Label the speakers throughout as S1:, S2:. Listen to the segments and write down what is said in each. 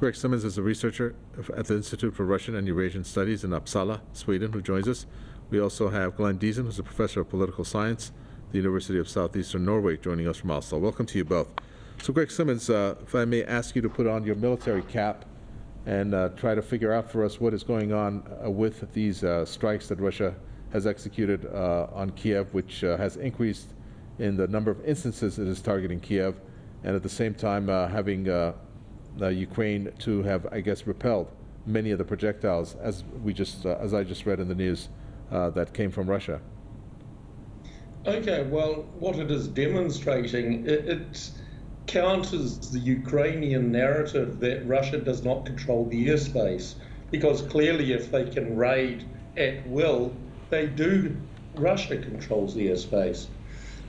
S1: Greg Simmons is a researcher at the Institute for Russian and Eurasian Studies in Uppsala, Sweden, who joins us. We also have Glenn Diesen, who's a professor of political science at the University of Southeastern Norway, joining us from Oslo. Welcome to you both. So Greg Simmons, if I may ask you to put on your military cap and try to figure out for us what is going on with these strikes that Russia has executed on Kiev, which has increased in the number of instances it is targeting Kiev, and at the same time having Ukraine to have, I guess, repelled many of the projectiles, as I just read in the news, that came from Russia.
S2: Okay, well, what it is demonstrating, it counters the Ukrainian narrative that Russia does not control the airspace, because clearly if they can raid at will, they do. Russia controls the airspace.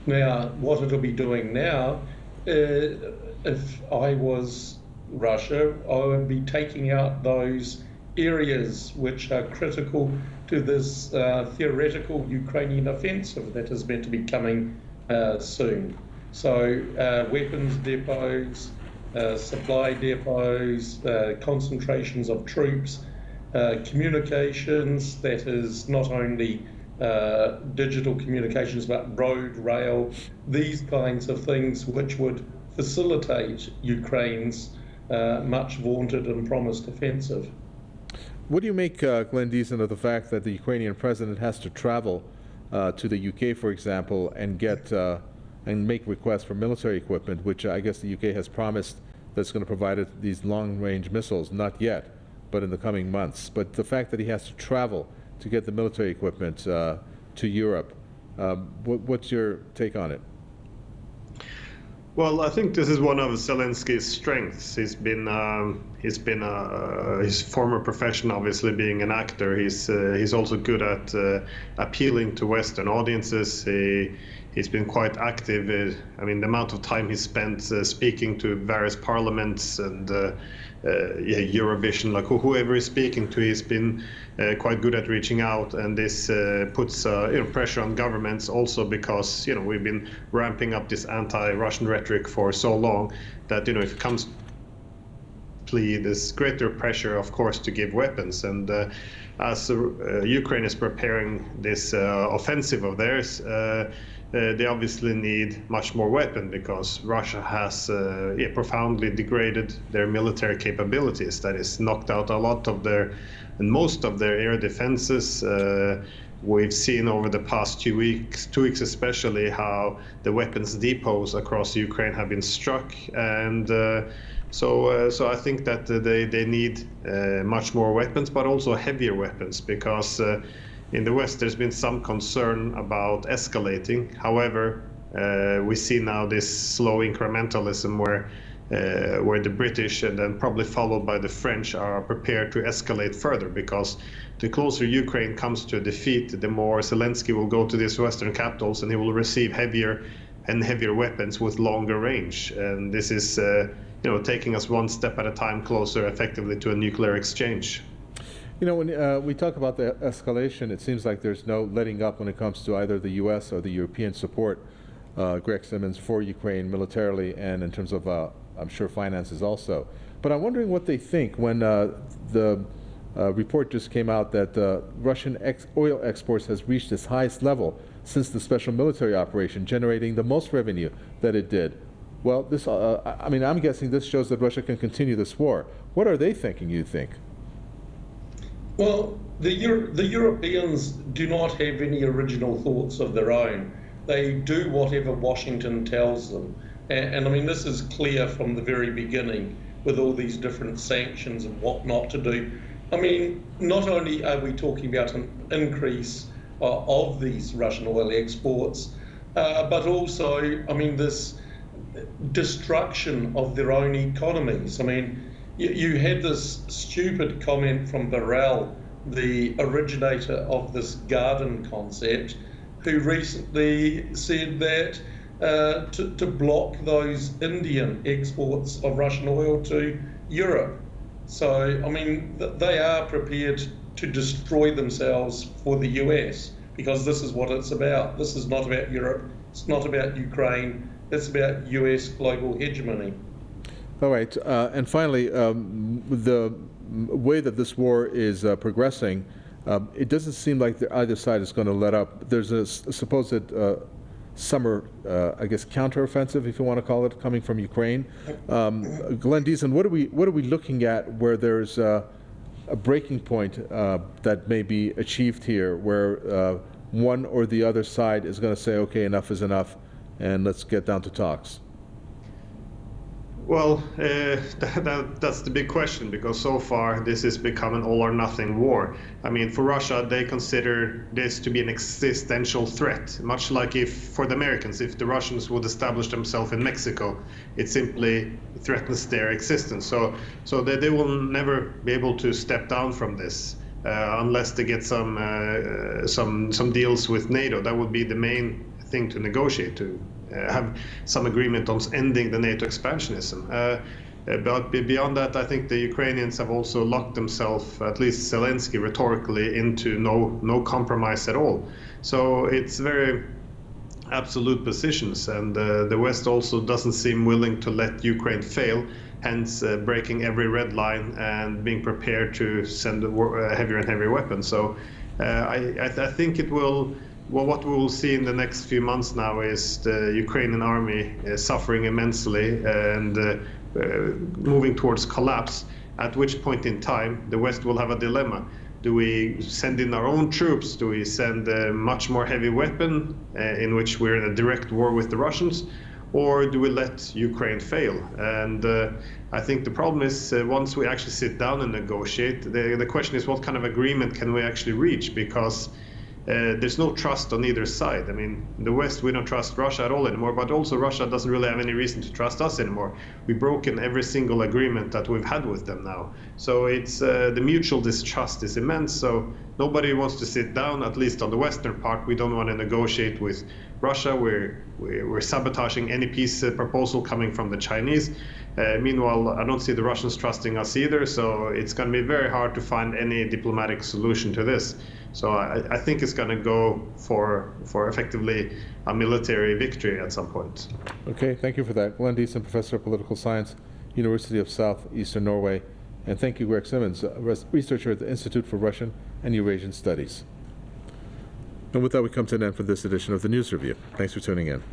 S2: Now, what it'll be doing now, if I was Russia, I would be taking out those areas which are critical to this theoretical Ukrainian offensive that is meant to be coming soon. So weapons depots, supply depots, concentrations of troops, communications, that is not only digital communications but road, rail, these kinds of things which would facilitate Ukraine's much vaunted and promised offensive.
S1: What do you make, Glenn Diesen, of the fact that the Ukrainian president has to travel to the UK, for example, and get and make requests for military equipment, which I guess the UK has promised that's going to provide it these long-range missiles, not yet, but in the coming months. But the fact that he has to travel to get the military equipment to Europe, what's your take on it?
S3: Well, I think this is one of Zelensky's strengths. He's been his former profession, obviously being an actor. He's also good at appealing to Western audiences. He's been quite active. I mean, the amount of time he spent speaking to various parliaments and Eurovision, like whoever he's speaking to, he's been quite good at reaching out, and this puts pressure on governments also, because we've been ramping up this anti-Russian rhetoric for so long that if it comes there's greater pressure, of course, to give weapons. And as Ukraine is preparing this offensive of theirs, they obviously need much more weapon, because Russia has profoundly degraded their military capabilities. That is, knocked out a lot of most of their air defenses. We've seen over the past 2 weeks especially, how the weapons depots across Ukraine have been struck, and so I think that they need much more weapons, but also heavier weapons, because in the West there's been some concern about escalating. However, we see now this slow incrementalism where the British, and then probably followed by the French, are prepared to escalate further, because the closer Ukraine comes to a defeat, the more Zelensky will go to these Western capitals and he will receive heavier and heavier weapons with longer range. And this is taking us one step at a time closer effectively to a nuclear exchange.
S1: When we talk about the escalation, it seems like there's no letting up when it comes to either the U.S. or the European support, Greg Simmons, for Ukraine militarily and in terms of, I'm sure, finances also. But I'm wondering what they think when the report just came out that Russian oil exports has reached its highest level since the special military operation, generating the most revenue that it did. Well, this, I'm guessing this shows that Russia can continue this war. What are they thinking, you think?
S2: Well, the Europeans do not have any original thoughts of their own. They do whatever Washington tells them. And I mean, this is clear from the very beginning with all these different sanctions and what not to do. I mean, not only are we talking about an increase of these Russian oil exports, but also, I mean, this destruction of their own economies. I mean, you had this stupid comment from Burrell, the originator of this garden concept, who recently said that to block those Indian exports of Russian oil to Europe. So, I mean, they are prepared to destroy themselves for the US, because this is what it's about. This is not about Europe. It's not about Ukraine. It's about US global hegemony.
S1: All right, and finally, the way that this war is progressing, it doesn't seem like either side is going to let up. There's a supposed summer, I guess, counteroffensive, if you want to call it, coming from Ukraine. Glenn Deason, what are we looking at where there's a breaking point that may be achieved here, where one or the other side is going to say, okay, enough is enough, and let's get down to talks?
S3: Well, that's the big question, because so far this has become an all or nothing war. I mean, for Russia, they consider this to be an existential threat, much like if, for the Americans, if the Russians would establish themselves in Mexico, it simply threatens their existence. So they will never be able to step down from this unless they get some deals with NATO. That would be the main thing to negotiate to. Have some agreement on ending the NATO expansionism. But beyond that, I think the Ukrainians have also locked themselves, at least Zelensky rhetorically, into no compromise at all. So it's very absolute positions, and the West also doesn't seem willing to let Ukraine fail, hence breaking every red line and being prepared to send heavier and heavier weapons. So I think it will. Well, what we will see in the next few months now is the Ukrainian army suffering immensely and moving towards collapse, at which point in time the West will have a dilemma. Do we send in our own troops? Do we send a much more heavy weapon in which we're in a direct war with the Russians? Or do we let Ukraine fail? And I think the problem is once we actually sit down and negotiate, the question is what kind of agreement can we actually reach? Because there's no trust on either side. I mean, in the West, we don't trust Russia at all anymore, but also Russia doesn't really have any reason to trust us anymore. We've broken every single agreement that we've had with them now. So it's the mutual distrust is immense. So nobody wants to sit down, at least on the Western part. We don't want to negotiate with Russia. We're sabotaging any peace proposal coming from the Chinese. Meanwhile, I don't see the Russians trusting us either. So it's going to be very hard to find any diplomatic solution to this. So I think it's going to go for effectively a military victory at some point.
S1: Okay, thank you for that. Glenn Deason, Professor of Political Science, University of Southeastern Norway. And thank you, Greg Simmons, researcher at the Institute for Russian and Eurasian Studies. And with that, we come to an end for this edition of the News Review. Thanks for tuning in.